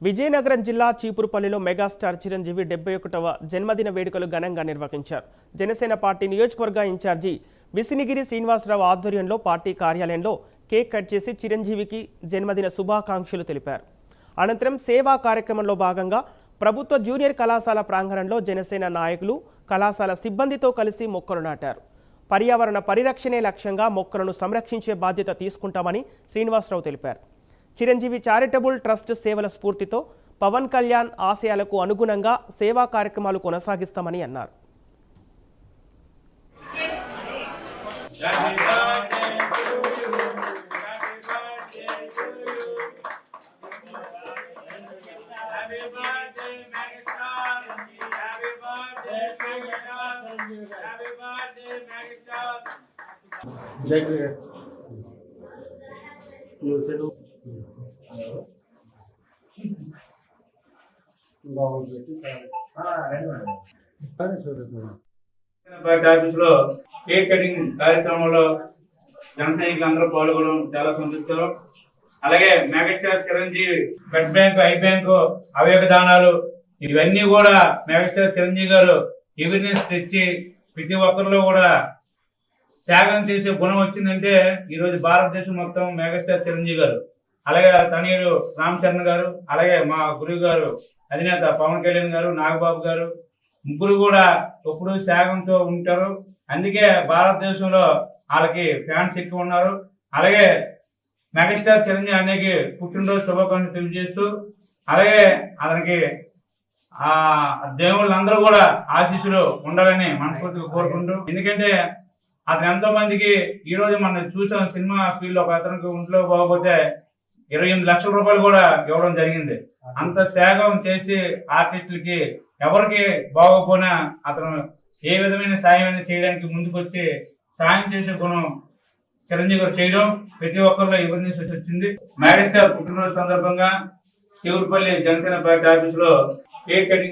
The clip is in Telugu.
విజయనగరం జిల్లా చీపురుపల్లిలో మెగాస్టార్ చిరంజీవి 71వ జన్మదిన వేడుకలు ఘనంగా నిర్వహించారు. జనసేన పార్టీ నియోజకవర్గ ఇన్ఛార్జి విసినిగిరి శ్రీనివాసరావు ఆధ్వర్యంలో పార్టీ కార్యాలయంలో కేక్ కట్ చేసి చిరంజీవికి జన్మదిన శుభాకాంక్షలు తెలిపారు. అనంతరం సేవా కార్యక్రమంలో భాగంగా ప్రభుత్వ జూనియర్ కళాశాల ప్రాంగణంలో జనసేన నాయకులు కళాశాల సిబ్బందితో కలిసి మొక్కలు నాటారు. పర్యావరణ పరిరక్షణే లక్ష్యంగా మొక్కలను సంరక్షించే బాధ్యత తీసుకుంటామని శ్రీనివాసరావు తెలిపారు. చిరంజీవి చారిటబుల్ ట్రస్ట్ సేవల స్ఫూర్తితో పవన్ కళ్యాణ్ ఆశయాలకు అనుగుణంగా సేవా కార్యక్రమాలు కొనసాగిస్తామని అన్నారు. ఆఫీసులో కేక్ కటింగ్ కార్యక్రమంలో జనసైనికులు అందరూ పాల్గొనడం చాలా సంతోషం. అలాగే megastar Chiranjeevi blood bank, I bank, అవయవ దానాలు ఇవన్నీ కూడా మెగాస్టార్ చిరంజీవి గారు అవేర్నెస్ తెచ్చి ప్రతి ఒక్కరిలో కూడా త్యాగం చేసే గుణం వచ్చిందంటే ఈరోజు భారతదేశం మొత్తం మెగాస్టార్ చిరంజీవి గారు, అలాగే తనయుడు రామ్ చరణ్ గారు, అలాగే మా గురువు గారు అధినేత పవన్ కళ్యాణ్ గారు, నాగబాబు గారు ముగ్గురు కూడా ఎప్పుడు త్యాగంతో ఉంటారు. అందుకే భారతదేశంలో వాళ్ళకి ఫ్యాన్స్ ఎక్కువ ఉన్నారు. అలాగే మెగాస్టార్ చిరంజీవి అన్నకి పుట్టినరోజు శుభాకాంక్షలు తెలియజేస్తూ, అలాగే అతనికి ఆ దేవుళ్ళందరూ కూడా ఆశీస్సులు ఉండాలని మనస్ఫూర్తిగా కోరుకుంటూ, ఎందుకంటే అతను ఎంతో మందికి ఈ రోజు మనం చూసాం సినిమా ఫీల్డ్ లో ఒక అతనికి ఒంట్లో బాగోపోతే 28 లక్షల రూపాయలు కూడా ఇవ్వడం జరిగింది. అంత త్యాగం చేసి ఆర్టిస్టులకి ఎవరికి బాగోపోయినా అతను ఏ విధమైన సాయం చేయడానికి ముందుకొచ్చి సాయం చేసే గుణం చిరంజీవి గారు చేయడం ప్రతి ఒక్కరిలో అవేర్నెస్ వచ్చింది. మెగాస్టార్ పుట్టినరోజు సందర్భంగా చీపురుపల్లి జనసేన పార్టీ ఆఫీసులో కేక్ కటింగ్